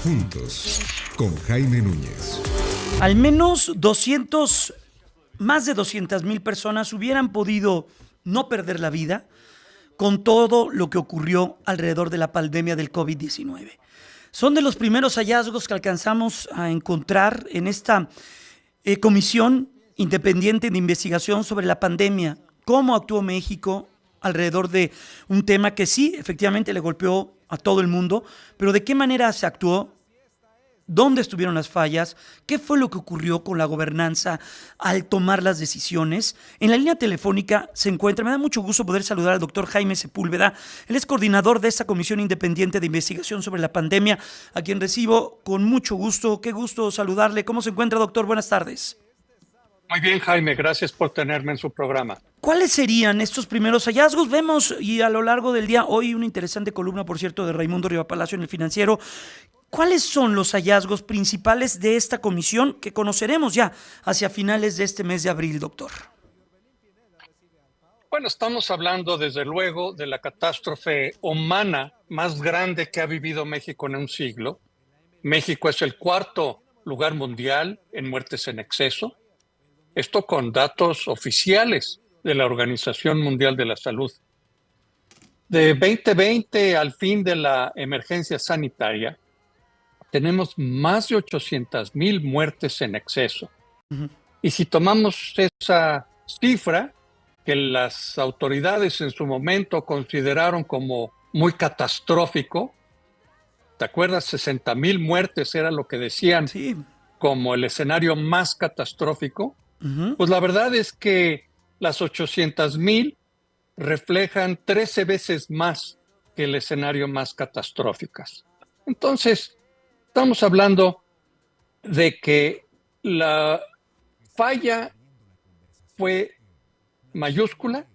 Juntos, con Jaime Núñez. Al menos más de 200,000 personas hubieran podido no perder la vida con todo lo que ocurrió alrededor de la pandemia del COVID-19. Son de los primeros hallazgos que alcanzamos a encontrar en esta comisión independiente de investigación sobre la pandemia, cómo actuó México alrededor de un tema que sí, efectivamente le golpeó a todo el mundo, pero de qué manera se actuó, dónde estuvieron las fallas, qué fue lo que ocurrió con la gobernanza al tomar las decisiones. En la línea telefónica se encuentra, me da mucho gusto poder saludar al doctor Jaime Sepúlveda. Él es coordinador de esta Comisión Independiente de Investigación sobre la Pandemia, a quien recibo con mucho gusto. Qué gusto saludarle. ¿Cómo se encuentra, doctor? Buenas tardes. Muy bien, Jaime, gracias por tenerme en su programa. ¿Cuáles serían estos primeros hallazgos? Vemos, y a lo largo del día, hoy una interesante columna, por cierto, de Raimundo Rivapalacio en El Financiero. ¿Cuáles son los hallazgos principales de esta comisión que conoceremos ya hacia finales de este mes de abril, doctor? Bueno, estamos hablando desde luego de la catástrofe humana más grande que ha vivido México en un siglo. México es el cuarto lugar mundial en muertes en exceso. Esto con datos oficiales de la Organización Mundial de la Salud. De 2020 al fin de la emergencia sanitaria, tenemos más de 800,000 muertes en exceso. Uh-huh. Y si tomamos esa cifra que las autoridades en su momento consideraron como muy catastrófico, ¿te acuerdas? 60,000 muertes era lo que decían, sí, como el escenario más catastrófico. Uh-huh. Pues la verdad es que las 800,000 reflejan 13 veces más que el escenario más catastróficas. Entonces, estamos hablando de que la falla fue mayúscula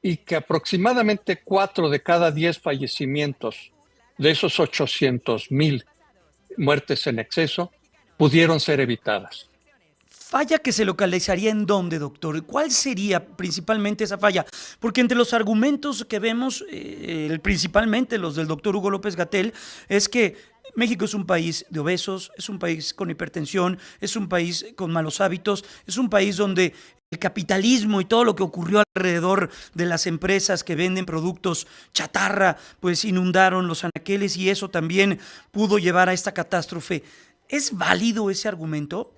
y que aproximadamente 4 de cada 10 fallecimientos de esos 800,000 muertes en exceso pudieron ser evitadas. ¿Falla que se localizaría en dónde, doctor? ¿Cuál sería principalmente esa falla? Porque entre los argumentos que vemos, principalmente los del doctor Hugo López-Gatell, es que México es un país de obesos, es un país con hipertensión, es un país con malos hábitos, es un país donde el capitalismo y todo lo que ocurrió alrededor de las empresas que venden productos chatarra, pues inundaron los anaqueles y eso también pudo llevar a esta catástrofe. ¿Es válido ese argumento?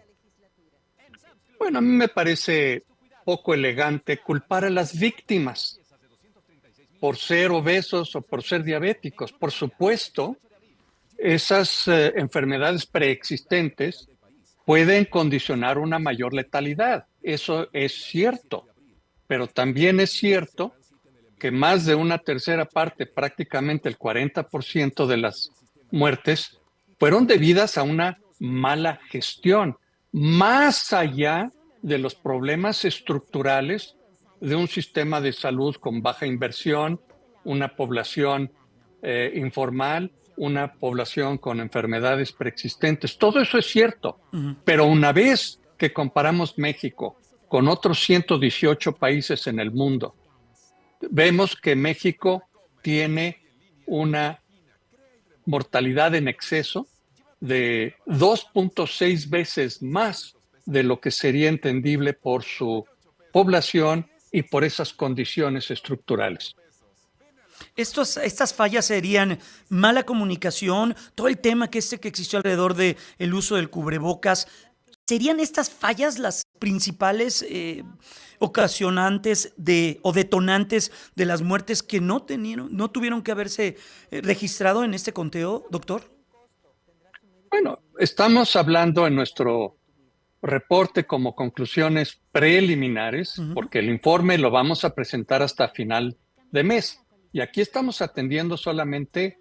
Bueno, a mí me parece poco elegante culpar a las víctimas por ser obesos o por ser diabéticos. Por supuesto, esas enfermedades preexistentes pueden condicionar una mayor letalidad. Eso es cierto, pero también es cierto que más de una tercera parte, prácticamente el 40% de las muertes, fueron debidas a una mala gestión, más allá de los problemas estructurales de un sistema de salud con baja inversión, una población informal, una población con enfermedades preexistentes. Todo eso es cierto, pero una vez que comparamos México con otros 118 países en el mundo, vemos que México tiene una mortalidad en exceso de 2.6 veces más de lo que sería entendible por su población y por esas condiciones estructurales. Estas fallas serían mala comunicación, todo el tema que existió alrededor del uso del cubrebocas. ¿Serían estas fallas las principales ocasionantes o detonantes de las muertes que no tuvieron que haberse registrado en este conteo, doctor? Bueno, estamos hablando en nuestro reporte como conclusiones preliminares, uh-huh, porque el informe lo vamos a presentar hasta final de mes. Y aquí estamos atendiendo solamente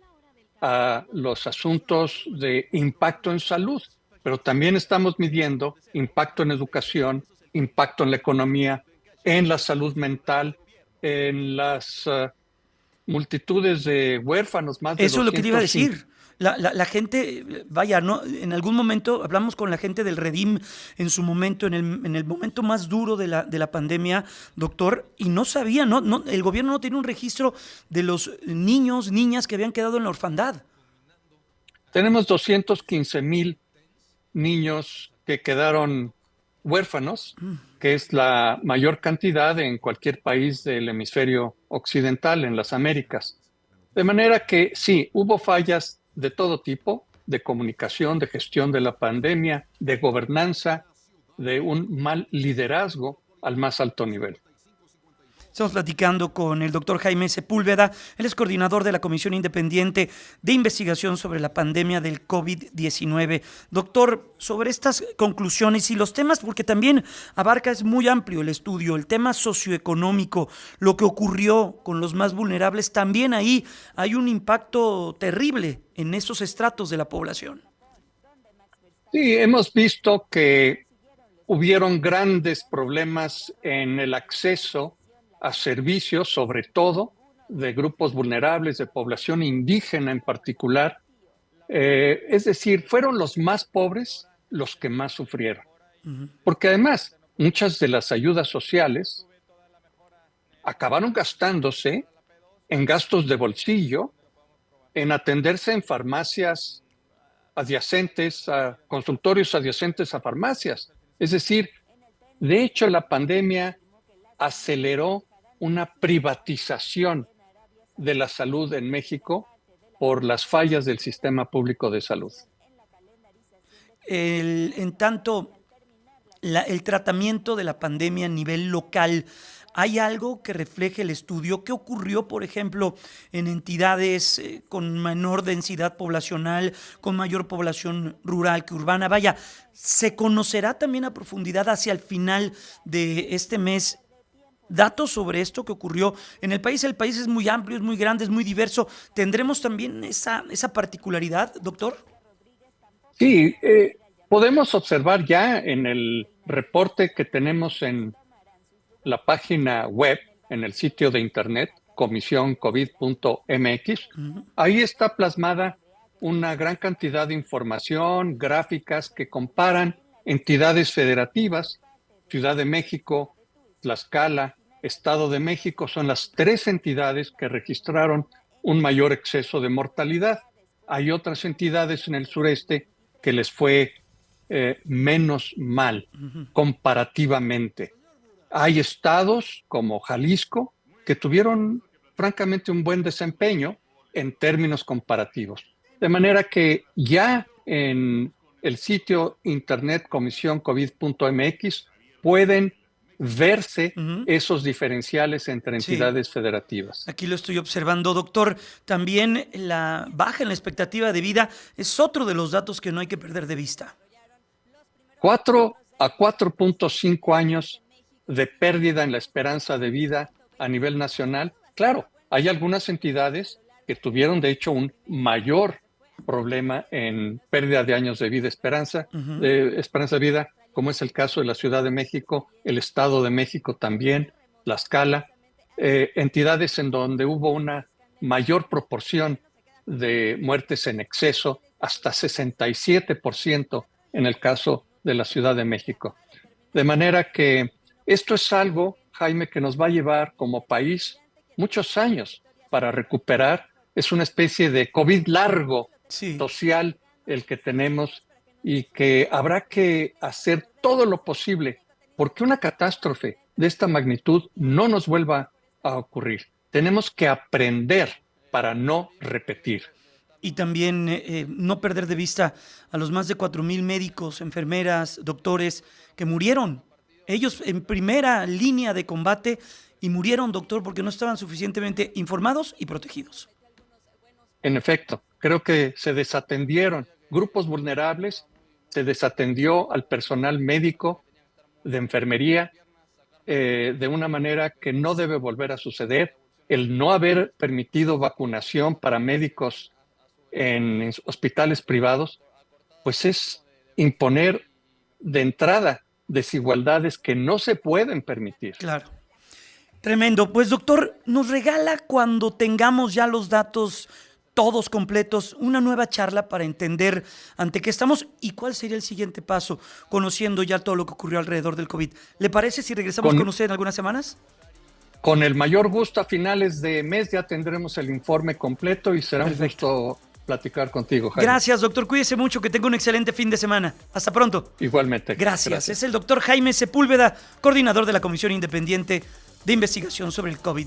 a los asuntos de impacto en salud, pero también estamos midiendo impacto en educación, impacto en la economía, en la salud mental, en las multitudes de huérfanos, más de 200. Eso es lo que te iba a decir. La gente, vaya, ¿no? En algún momento hablamos con la gente del Redim en su momento, en el momento más duro de la pandemia, doctor, y no sabía, el gobierno no tenía un registro de los niños, niñas que habían quedado en la orfandad. Tenemos 215,000 niños que quedaron huérfanos, que es la mayor cantidad en cualquier país del hemisferio occidental, en las Américas. De manera que sí, hubo fallas de todo tipo, de comunicación, de gestión de la pandemia, de gobernanza, de un mal liderazgo al más alto nivel. Estamos platicando con el doctor Jaime Sepúlveda, él es coordinador de la Comisión Independiente de Investigación sobre la Pandemia del COVID-19. Doctor, sobre estas conclusiones y los temas, porque también abarca, es muy amplio el estudio, el tema socioeconómico, lo que ocurrió con los más vulnerables, también ahí hay un impacto terrible en esos estratos de la población. Sí, hemos visto que hubieron grandes problemas en el acceso a servicios, sobre todo de grupos vulnerables, de población indígena en particular. Es decir, fueron los más pobres los que más sufrieron. Porque además, muchas de las ayudas sociales acabaron gastándose en gastos de bolsillo, en atenderse en farmacias adyacentes, a consultorios adyacentes a farmacias. Es decir, de hecho, la pandemia aceleró una privatización de la salud en México por las fallas del sistema público de salud. En tanto, el tratamiento de la pandemia a nivel local, ¿hay algo que refleje el estudio? ¿Qué ocurrió, por ejemplo, en entidades con menor densidad poblacional, con mayor población rural que urbana? Vaya, ¿se conocerá también a profundidad hacia el final de este mes datos sobre esto que ocurrió en el país? El país es muy amplio, es muy grande, es muy diverso. ¿Tendremos también esa particularidad, doctor? Sí, podemos observar ya en el reporte que tenemos en la página web, en el sitio de internet, comisioncovid.mx. Ahí está plasmada una gran cantidad de información, gráficas que comparan entidades federativas. Ciudad de México, Tlaxcala, Estado de México son las 3 entidades que registraron un mayor exceso de mortalidad. Hay otras entidades en el sureste que les fue menos mal comparativamente. Hay estados como Jalisco que tuvieron francamente un buen desempeño en términos comparativos. De manera que ya en el sitio internet comisioncovid.mx pueden verse esos diferenciales entre entidades federativas. Aquí lo estoy observando, doctor. También la baja en la expectativa de vida es otro de los datos que no hay que perder de vista. 4 a 4.5 años de pérdida en la esperanza de vida a nivel nacional. Claro, hay algunas entidades que tuvieron de hecho un mayor problema en pérdida de años de vida, esperanza de vida, como es el caso de la Ciudad de México, el Estado de México también, Tlaxcala, entidades en donde hubo una mayor proporción de muertes en exceso, hasta 67% en el caso de la Ciudad de México. De manera que esto es algo, Jaime, que nos va a llevar como país muchos años para recuperar. Es una especie de COVID largo, social, el que tenemos, y que habrá que hacer todo lo posible porque una catástrofe de esta magnitud no nos vuelva a ocurrir. Tenemos que aprender para no repetir. Y también no perder de vista a los más de 4,000 médicos, enfermeras, doctores que murieron. Ellos en primera línea de combate y murieron, doctor, porque no estaban suficientemente informados y protegidos. En efecto, creo que se desatendieron grupos vulnerables, se desatendió al personal médico de enfermería de una manera que no debe volver a suceder. El no haber permitido vacunación para médicos en hospitales privados, pues es imponer de entrada desigualdades que no se pueden permitir. Claro. Tremendo. Pues, doctor, nos regala, cuando tengamos ya los datos todos completos, una nueva charla para entender ante qué estamos y cuál sería el siguiente paso, conociendo ya todo lo que ocurrió alrededor del COVID. ¿Le parece si regresamos con usted en algunas semanas? Con el mayor gusto, a finales de mes ya tendremos el informe completo y será un gusto platicar contigo, Jaime. Gracias, doctor. Cuídese mucho, que tenga un excelente fin de semana. Hasta pronto. Igualmente. Gracias. Es el doctor Jaime Sepúlveda, coordinador de la Comisión Independiente de Investigación sobre el COVID-19.